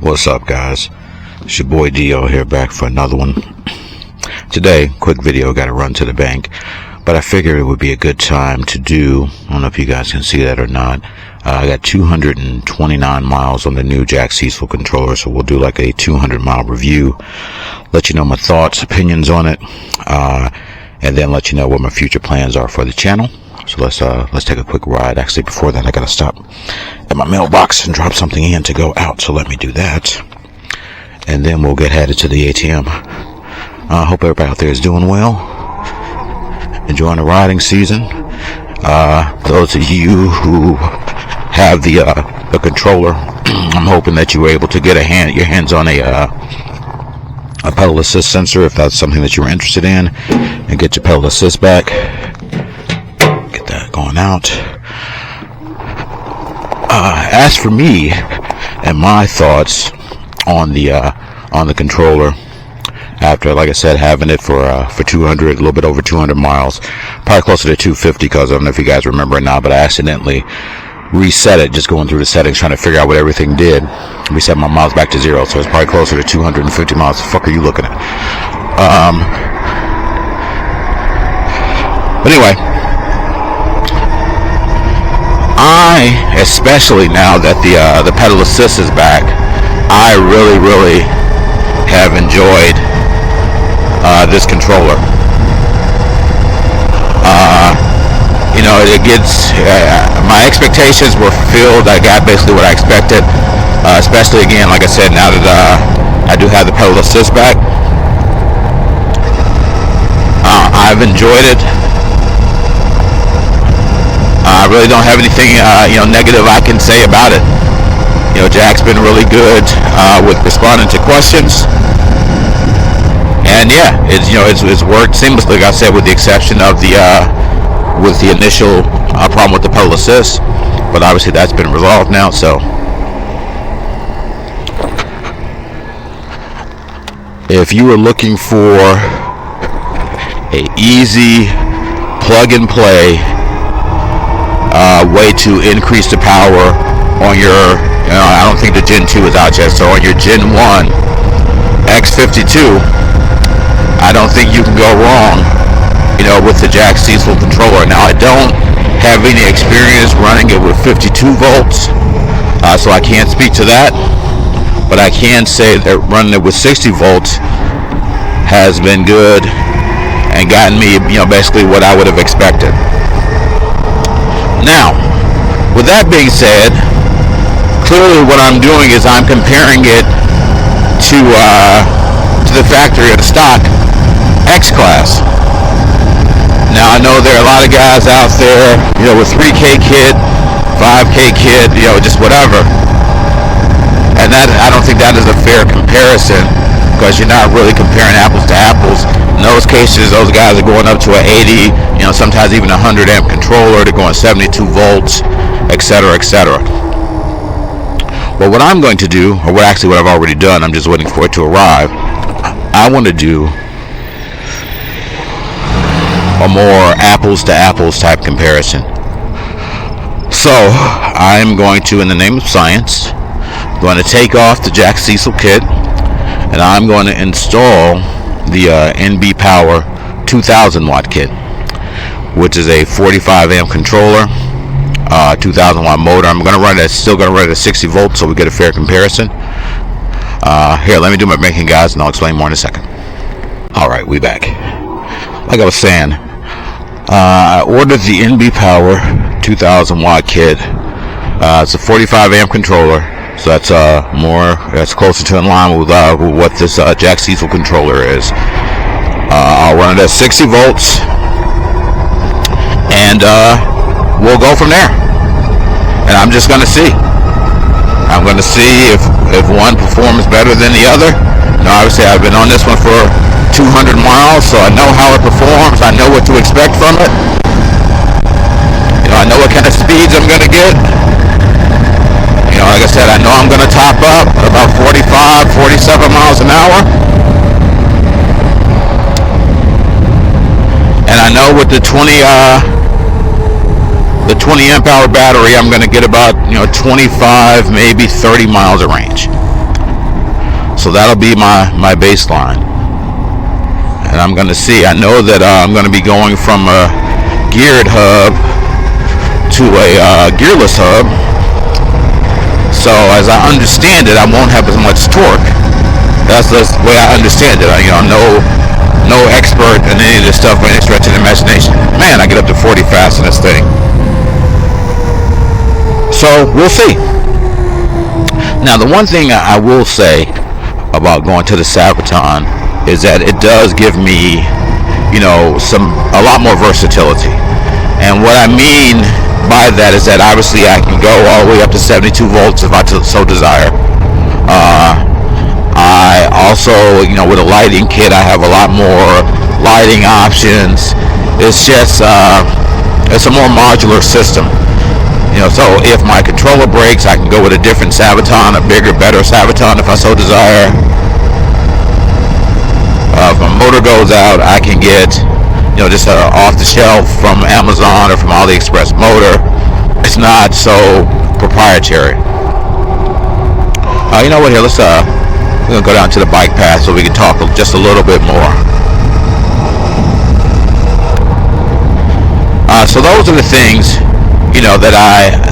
What's up, guys? It's your boy Dio here, back for another one. Today, quick video, gotta run to the bank, but I figured it would be a good time to do, I don't know if you guys can see that or not, I got 229 miles on the new Cecil Controller, so we'll do like a 200-mile review, let you know my thoughts, opinions on it, and then let you know what my future plans are for the channel. So let's take a quick ride. Actually, before that, I gotta stop at my mailbox and drop something in to go out. So let me do that, and then we'll get headed to the ATM. I hope everybody out there is doing well, enjoying the riding season. Those of you who have the controller, I'm hoping that you were able to get your hands on a pedal assist sensor, if that's something that you were interested in, and get your pedal assist back. Going out. As for me and my thoughts on the controller, after, like I said, having it for 200, a little bit over 200 miles, probably closer to 250, because I don't know if you guys remember it now, but I accidentally reset it, just going through the settings, trying to figure out what everything did. Reset my miles back to 0, so it's probably closer to 250 miles. The fuck are you looking at? But anyway, especially now that the pedal assist is back, I really have enjoyed this controller. You know, it gets my expectations were fulfilled. I got basically what I expected, especially again, like I said, now that I do have the pedal assist back. I've enjoyed it. I really don't have anything, negative I can say about it. You know, Jack's been really good with responding to questions, and yeah, it's worked seamlessly. Like I said, with the exception of the initial problem with the pedal assist, but obviously that's been resolved now. So, if you were looking for a easy plug and play way to increase the power on your, I don't think the Gen 2 is out yet, so on your Gen 1 X52, I don't think you can go wrong, with the Cecil controller. Now, I don't have any experience running it with 52 volts, so I can't speak to that, but I can say that running it with 60 volts has been good and gotten me, basically what I would have expected. Now, with that being said, clearly what I'm doing is I'm comparing it to the factory or the stock X-Class. Now, I know there are a lot of guys out there, with 3K kit, 5K kit, just whatever. And that, I don't think that is a fair comparison, because you're not really comparing apples to apples. In those cases, those guys are going up to an 80, sometimes even 100 amp controller. They're going 72 volts, etc., etc. Well, what I'm going to do, or what I've already done, I'm just waiting for it to arrive. I want to do a more apples to apples type comparison. So, I'm going to, in the name of science, going to take off the Cecil kit, and I'm going to install the NB Power 2000 watt kit, which is a 45 amp controller, 2000 watt motor. I'm going to run it, still going to run it at 60 volts, so we get a fair comparison. Here, let me do my banking, guys, and I'll explain more in a second. Alright, we back. Like I was saying, I ordered the NB Power 2000 watt kit. It's a 45 amp controller, so that's closer to in line with what this Cecil controller is. I'll run it at 60 volts, and we'll go from there. And I'm just going to see. I'm going to see if one performs better than the other. Obviously, I've been on this one for 200 miles, so I know how it performs. I know what to expect from it. I know what kind of speeds I'm going to get. Like I said, I know I'm going to top up at about 45, 47 miles an hour. And I know with the 20 amp hour battery, I'm going to get about 25, maybe 30 miles of range. So that'll be my baseline. And I'm going to see. I know that I'm going to be going from a geared hub to a gearless hub. So as I understand it, I won't have as much torque. That's the way I understand it. I'm no expert in any of this stuff by any stretch of the imagination. Man, I get up to 40 fast in this thing. So we'll see. Now, the one thing I will say about going to the Sabaton is that it does give me, a lot more versatility. And what I mean by that is that obviously I can go all the way up to 72 volts if I so desire. I also, with a lighting kit, I have a lot more lighting options. It's just, it's a more modular system. So if my controller breaks, I can go with a different Sabaton, a bigger, better Sabaton if I so desire. If my motor goes out, I can get, just off the shelf from Amazon or from AliExpress motor. It's not so proprietary. You know what? Here, we're gonna go down to the bike path so we can talk just a little bit more. So those are the things,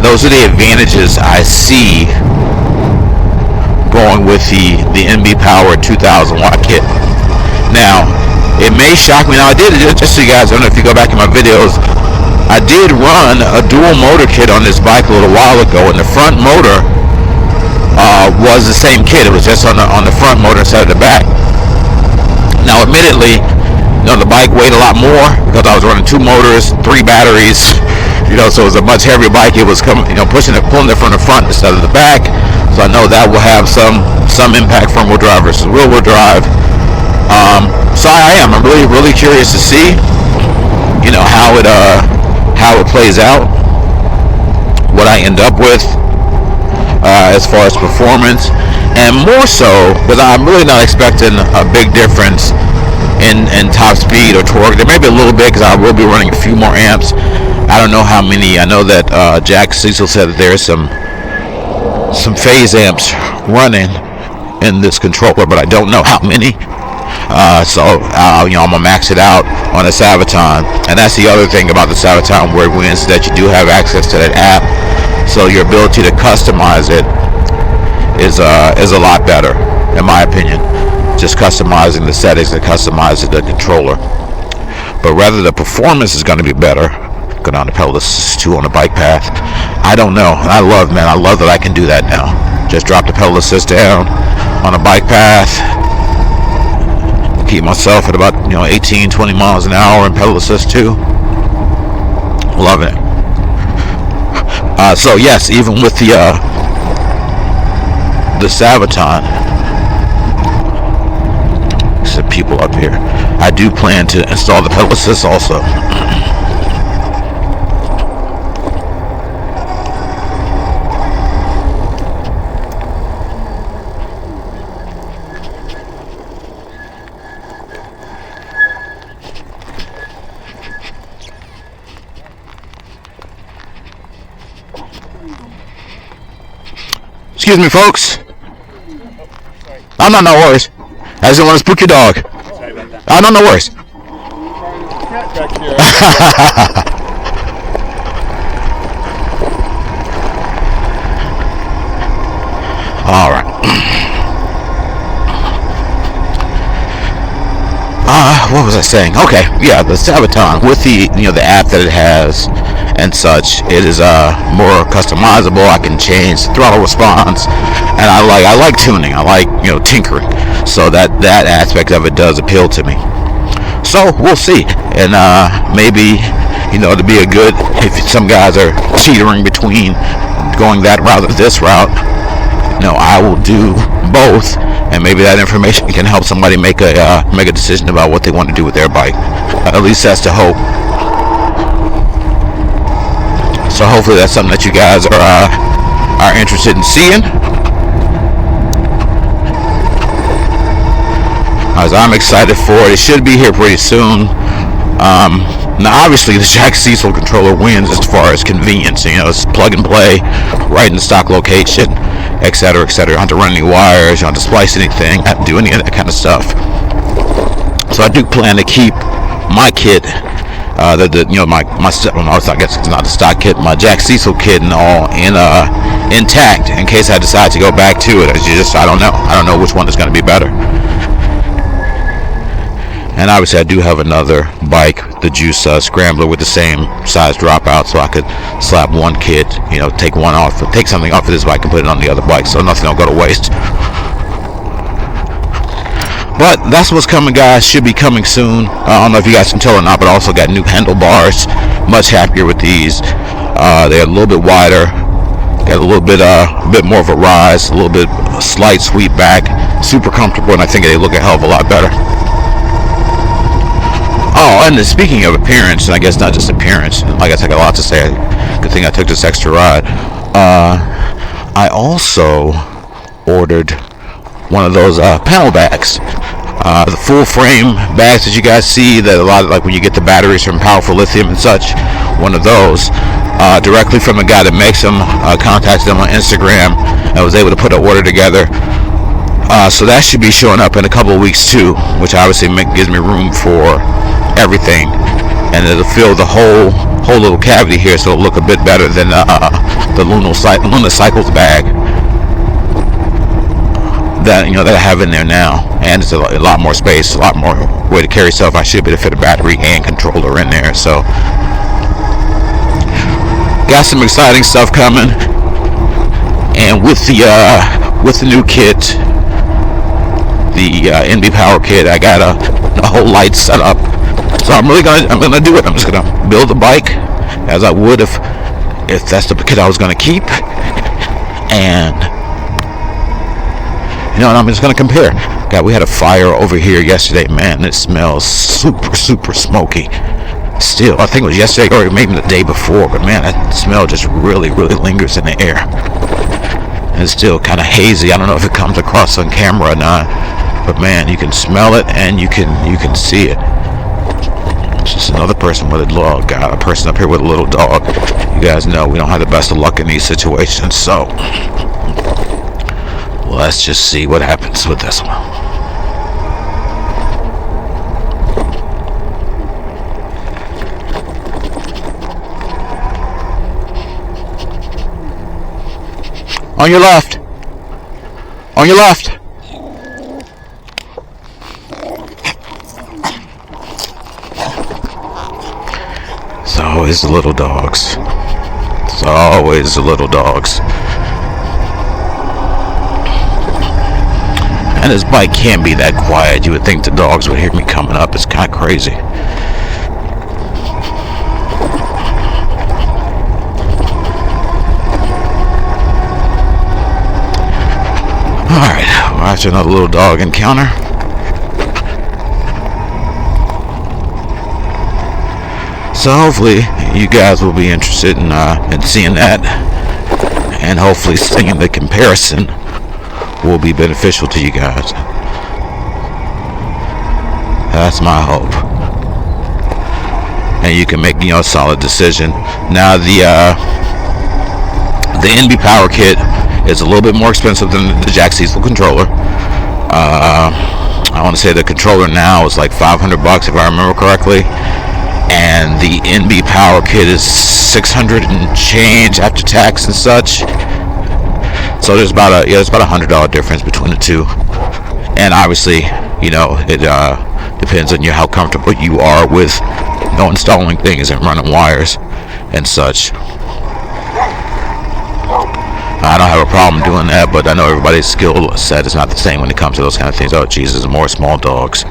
those are the advantages I see going with the NB Power 2000 watt kit. Now, it may shock me. Now, I did, just so you guys, I don't know if you go back in my videos, I did run a dual motor kit on this bike a little while ago, and the front motor was the same kit. It was just on the front motor instead of the back. Now, admittedly, the bike weighed a lot more because I was running 2 motors, 3 batteries, so it was a much heavier bike. It was pulling it from the front instead of the back. So I know that will have some impact front wheel drive versus rear wheel drive. So I'm really, really curious to see, how it plays out, what I end up with as far as performance, and more so because I'm really not expecting a big difference in top speed or torque. There may be a little bit because I will be running a few more amps. I don't know how many. I know that Cecil said that there's some phase amps running in this controller, but I don't know how many. I'm gonna max it out on a Sabaton, and that's the other thing about the Sabaton where it wins, that you do have access to that app, so your ability to customize it is a lot better, in my opinion. Just customizing the settings and customizing the controller. But whether the performance is going to be better, go down to pedal assist 2 on the bike path, I don't know. And I love that I can do that now. Just drop the pedal assist down on a bike path, keep myself at about 18-20 miles an hour in pedal assist 2. Love it. So yes, even with the Sabaton, some people up here, I do plan to install the pedal assist also. Excuse me, folks. Oh, no worries. I just don't want to spook your dog. Sorry about that. Oh, no worries. Cat back here. All right. What was I saying? Okay, yeah, the Sabaton with the the app that it has and such, it is more customizable. I can change the throttle response, and I like tuning. I like tinkering. So that aspect of it does appeal to me. So we'll see, and maybe to be a good, if some guys are teetering between going that route or this route, I will do both, and maybe that information can help somebody make a decision about what they want to do with their bike. At least that's the hope. So hopefully that's something that you guys are interested in seeing. As I'm excited for it. It should be here pretty soon. Now obviously the Cecil Controller wins as far as convenience. It's plug and play right in the stock location. etc., etc. You don't have to run any wires, you don't have to splice anything, you don't have to do any of that kind of stuff. So I do plan to keep my kit, I guess it's not the stock kit, my Jack Cecil kit and all intact in case I decide to go back to it. I don't know which one is going to be better. And obviously I do have another bike, the Juice Scrambler, with the same size dropout, so I could slap one kit, take something off of this bike and put it on the other bike, so nothing will go to waste. But that's what's coming, guys. Should be coming soon. I don't know if you guys can tell or not, but I also got new handlebars. Much happier with these. They're a little bit wider, got a bit more of a rise, a little bit slight sweep back, super comfortable, and I think they look a hell of a lot better. Oh, and speaking of appearance, and I guess not just appearance, like I got a lot to say. Good thing I took this extra ride. I also ordered one of those panel bags, the full frame bags that you guys see, that a lot of, like when you get the batteries from Powerful Lithium and such. One of those, directly from the guy that makes them. Contacted them on Instagram. I was able to put an order together. So that should be showing up in a couple of weeks too, which obviously gives me room for everything, and it'll fill the whole little cavity here, so it'll look a bit better than the Luna Cycles bag that I have in there now. And it's a lot more space, a lot more way to carry stuff. I should be able to fit a battery and controller in there. So got some exciting stuff coming, and with the new kit, the NB Power kit, I got a whole light set up. So I'm gonna do it. I'm just gonna build the bike as I would if that's the kit I was gonna keep, and and I'm just gonna compare. God, we had a fire over here yesterday. Man, it smells super smoky. Still, I think it was yesterday or maybe the day before, but man, that smell just really lingers in the air. And it's still kind of hazy. I don't know if it comes across on camera or not, but man, you can smell it and you can see it. It's just another person with a dog. Got a person up here with a little dog. You guys know we don't have the best of luck in these situations, so let's just see what happens with this one. On your left. On your left. It's always the little dogs. It's always the little dogs. And this bike can't be that quiet. You would think the dogs would hear me coming up. It's kind of crazy. Alright, we're after another little dog encounter. So hopefully you guys will be interested in seeing that, and hopefully seeing the comparison will be beneficial to you guys. That's my hope. And you can make a solid decision. Now the NB Power Kit is a little bit more expensive than the Jack Cecil Controller. I want to say the controller now is like $500 if I remember correctly, and the NB Power Kit is $600 and change after tax and such. So there's about a $100 difference between the two, and obviously it depends on how comfortable you are with installing things and running wires and such. I don't have a problem doing that, but I know everybody's skill set is not the same when it comes to those kind of things. Oh Jesus, more small dogs.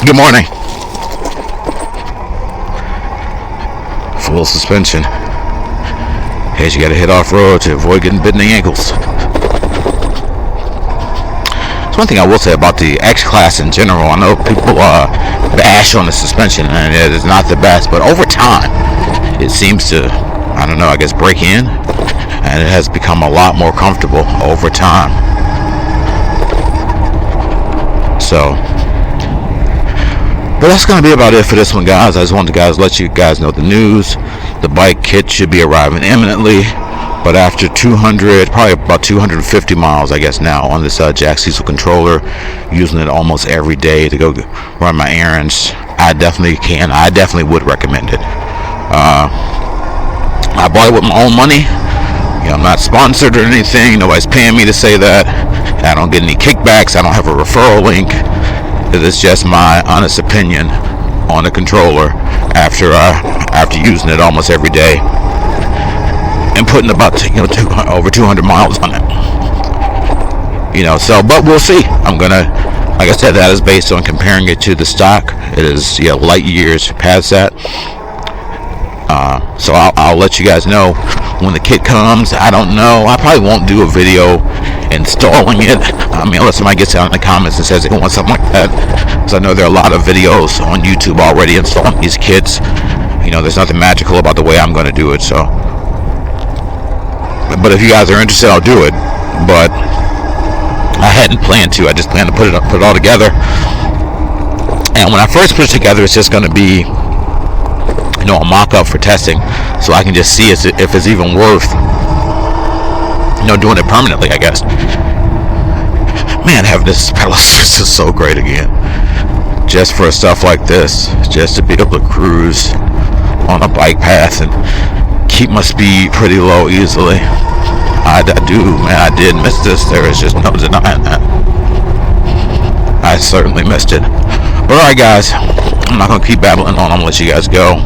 Good morning. Full suspension. As you gotta hit off-road to avoid getting bitten in the ankles. It's one thing I will say about the X-Class in general. I know people bash on the suspension and it is not the best, but over time it seems to, I guess break in, and it has become a lot more comfortable over time. But that's going to be about it for this one, guys. I just wanted to let you guys know the news. The bike kit should be arriving imminently. But after 200, probably about 250 miles, I guess now, on this Jack Cecil Controller, using it almost every day to go run my errands, I definitely would recommend it. I bought it with my own money. I'm not sponsored or anything. Nobody's paying me to say that. I don't get any kickbacks. I don't have a referral link. It's just my honest opinion on the controller after using it almost every day and putting about over 200 miles on it. But we'll see. Like I said, that is based on comparing it to the stock. It is light years past that. So I'll let you guys know when the kit comes. I don't know. I probably won't do a video installing it. Unless somebody gets out in the comments and says they want something like that. Because I know there are a lot of videos on YouTube already installing these kits. There's nothing magical about the way I'm going to do it. So, but if you guys are interested, I'll do it. But I hadn't planned to. I just planned to put it all together. And when I first put it together, it's just going to be a mock-up for testing, so I can just see if it's even worth doing it permanently, I guess. Man, having this pedal assist is so great again, just for stuff like this, just to be able to cruise on a bike path and keep my speed pretty low easily. I did miss this. There is just no denying that. I certainly missed it. But alright, guys, I'm not gonna keep babbling on. I'm gonna let you guys go.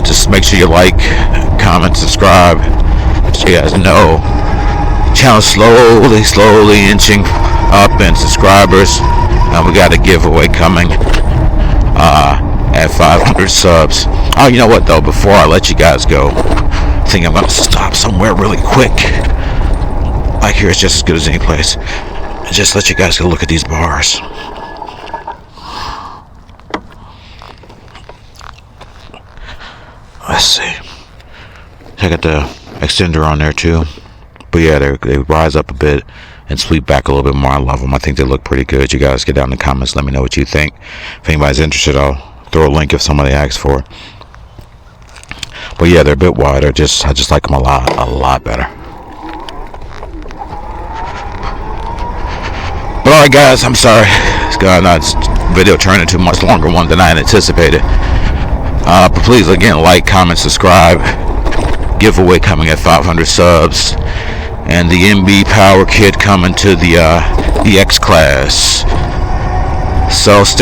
Just make sure you like, comment, subscribe, so you guys know. Channel slowly inching up in subscribers. And we got a giveaway coming at 500 subs. Oh, you know what though? Before I let you guys go, I think I'm gonna stop somewhere really quick. Like here, it's just as good as any place. And just let you guys go look at these bars. Let's see. I got the extender on there too. But yeah, they rise up a bit and sweep back a little bit more. I love them. I think they look pretty good. You guys get down in the comments. Let me know what you think. If anybody's interested, I'll throw a link if somebody asks for it. But yeah, they're a bit wider. I just like them a lot better. But alright, guys, I'm sorry. This video turned into a much longer one than I had anticipated. But please, again, like, comment, subscribe. Giveaway coming at 500 subs. And the MB Power Kit coming to the X class. So stay